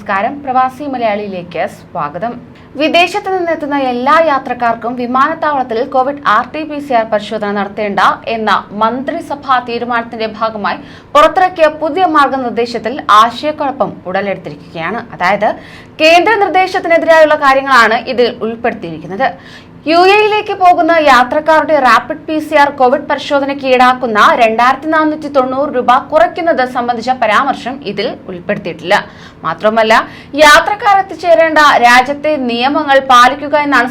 നമസ്കാരം, പ്രവാസി മലയാളിയിലേക്ക് സ്വാഗതം. വിദേശത്ത് നിന്നെത്തുന്ന എല്ലാ യാത്രക്കാർക്കും വിമാനത്താവളത്തിൽ കോവിഡ് RT-PCR പരിശോധന നടത്തേണ്ട എന്ന മന്ത്രിസഭാ തീരുമാനത്തിന്റെ ഭാഗമായി പുറത്തിറക്കിയ പുതിയ മാർഗനിർദ്ദേശത്തിൽ ആശയക്കുഴപ്പം ഉടലെടുത്തിരിക്കുകയാണ്. അതായത് കേന്ദ്ര നിർദ്ദേശത്തിനെതിരായുള്ള കാര്യങ്ങളാണ് ഇതിൽ ഉൾപ്പെടുത്തിയിരിക്കുന്നത്. UAE-യിലേക്ക് പോകുന്ന യാത്രക്കാരുടെ റാപ്പിഡ് PCR കോവിഡ് പരിശോധനയ്ക്ക് ഈടാക്കുന്ന 2490 രൂപ കുറയ്ക്കുന്നത് സംബന്ധിച്ച പരാമർശം ഇതിൽ ഉൾപ്പെടുത്തിയിട്ടില്ല. മാത്രമല്ല, യാത്രക്കാർ എത്തിച്ചേരേണ്ട രാജ്യത്തെ നിയമങ്ങൾ പാലിക്കുക എന്നാണ്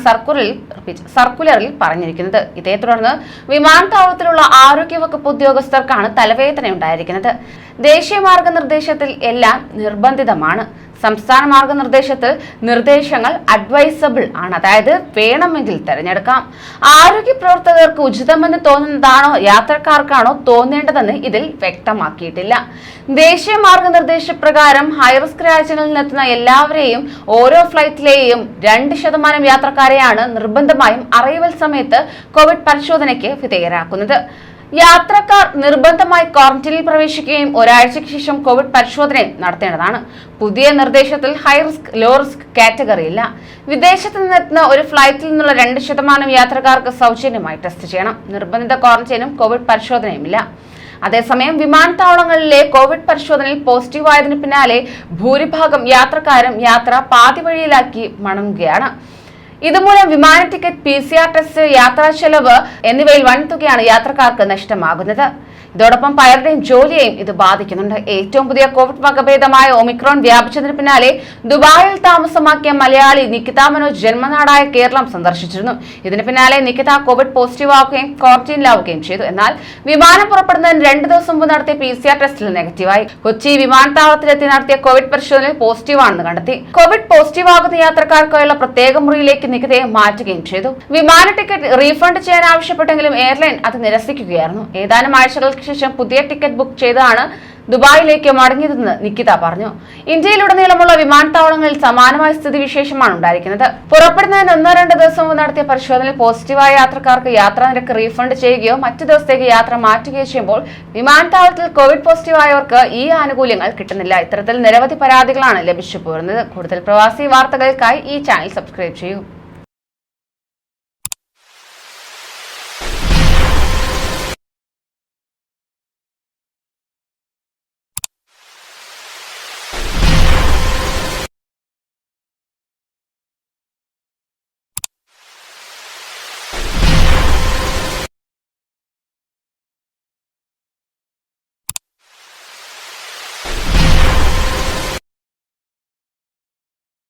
സർക്കുലറിൽ പറഞ്ഞിരിക്കുന്നത്. ഇതേ തുടർന്ന് വിമാനത്താവളത്തിലുള്ള ആരോഗ്യവകുപ്പ് ഉദ്യോഗസ്ഥർക്കാണ് തലവേദന ഉണ്ടായിരിക്കുന്നത്. ദേശീയ മാർഗനിർദ്ദേശത്തിൽ എല്ലാം നിർബന്ധിതമാണ്. സംസ്ഥാന മാർഗനിർദ്ദേശത്തിൽ നിർദ്ദേശങ്ങൾ അഡ്വൈസബിൾ ആണ്, അതായത് വേണമെങ്കിൽ തിരഞ്ഞെടുക്കാം. ആരോഗ്യ പ്രവർത്തകർക്ക് ഉചിതമെന്ന് തോന്നുന്നതാണോ യാത്രക്കാർക്കാണോ തോന്നേണ്ടതെന്ന് ഇതിൽ വ്യക്തമാക്കിയിട്ടില്ല. ദേശീയ മാർഗനിർദ്ദേശപ്രകാരം ഹൈറിസ്ക് രാജ്യങ്ങളിൽ നിന്നെത്തുന്ന എല്ലാവരെയും ഓരോ ഫ്ലൈറ്റിലെയും 2% യാത്രക്കാരെയാണ് നിർബന്ധമായും അറൈവൽ സമയത്ത് കോവിഡ് പരിശോധനയ്ക്ക് വിധേയരാക്കുന്നത്. യാത്രക്കാർ നിർബന്ധമായി ക്വാറന്റൈനിൽ പ്രവേശിക്കുകയും ഒരാഴ്ചയ്ക്ക് ശേഷം കോവിഡ് പരിശോധനയും നടത്തേണ്ടതാണ്. പുതിയ നിർദ്ദേശത്തിൽ high risk, low risk category ഇല്ല. വിദേശത്ത് നിന്നെത്തുന്ന ഒരു ഫ്ലൈറ്റിൽ നിന്നുള്ള 2% യാത്രക്കാർക്ക് സൗജന്യമായി ടെസ്റ്റ് ചെയ്യണം. നിർബന്ധിത ക്വാറന്റൈനും കോവിഡ് പരിശോധനയുമില്ല. അതേസമയം വിമാനത്താവളങ്ങളിലെ കോവിഡ് പരിശോധനയിൽ പോസിറ്റീവായതിനു പിന്നാലെ ഭൂരിഭാഗം യാത്രക്കാരും യാത്ര പാതിവഴിയിലാക്കി മടങ്ങുകയാണ്. ഇതുമൂലം വിമാന ടിക്കറ്റ്, PCR ടെസ്റ്റ്, യാത്രാ ചെലവ് എന്നിവയിൽ വൻതുകയാണ് യാത്രക്കാർക്ക് നഷ്ടമാകുന്നത്. ഇതോടൊപ്പം പലരുടെയും ജോലിയെയും ഇത് ബാധിക്കുന്നുണ്ട്. ഏറ്റവും പുതിയ കോവിഡ് വകഭേദമായ ഒമിക്രോൺ വ്യാപിച്ചതിന് പിന്നാലെ ദുബായിൽ താമസമാക്കിയ മലയാളി നികിത മനോജ് ജന്മനാടായ കേരളം സന്ദർശിച്ചിരുന്നു. ഇതിന് പിന്നാലെ നികിത കോവിഡ് പോസിറ്റീവ് ആവുകയും ക്വാറന്റൈനിലാവുകയും ചെയ്തു. എന്നാൽ വിമാനം പുറപ്പെടുന്നതിന് 2 ദിവസം മുമ്പ് നടത്തിയ PCR ടെസ്റ്റിൽ നെഗറ്റീവായി. കൊച്ചി വിമാനത്താവളത്തിലെത്തി നടത്തിയ കോവിഡ് പരിശോധനയിൽ പോസിറ്റീവാണെന്ന് കണ്ടെത്തി. കോവിഡ് പോസിറ്റീവ് ആകുന്ന യാത്രക്കാർക്കായുള്ള പ്രത്യേക മുറിയിലേക്ക് നികിതയെ മാറ്റുകയും ചെയ്തു. വിമാന ടിക്കറ്റ് റീഫണ്ട് ചെയ്യാൻ ആവശ്യപ്പെട്ടെങ്കിലും എയർലൈൻ അത് നിരസിക്കുകയായിരുന്നു. ഏതാനും ആഴ്ചകൾക്ക് ശേഷം പുതിയ ടിക്കറ്റ് ബുക്ക് ചെയ്താണ് ദുബായിലേക്ക് മടങ്ങിയതെന്ന് നികിത പറഞ്ഞു. ഇന്ത്യയിലുടനീളമുള്ള വിമാനത്താവളങ്ങളിൽ സമാനമായ സ്ഥിതിവിശേഷമാണ് ഉണ്ടായിരിക്കുന്നത്. പുറപ്പെടുന്നതിന് 1-2 ദിവസം മുമ്പ് നടത്തിയ പരിശോധനയിൽ പോസിറ്റീവായ യാത്രക്കാർക്ക് യാത്രാ നിരക്ക് റീഫണ്ട് ചെയ്യുകയോ മറ്റു ദിവസത്തേക്ക് യാത്ര മാറ്റുകയോ ചെയ്യുമ്പോൾ വിമാനത്താവളത്തിൽ കോവിഡ് പോസിറ്റീവ് ആയവർക്ക് ഈ ആനുകൂല്യങ്ങൾ കിട്ടുന്നില്ല. ഇത്തരത്തിൽ നിരവധി പരാതികളാണ് ലഭിച്ചു പോരുന്നത്. കൂടുതൽ പ്രവാസി വാർത്തകൾക്കായി ഈ ചാനൽ സബ്സ്ക്രൈബ് ചെയ്യൂ.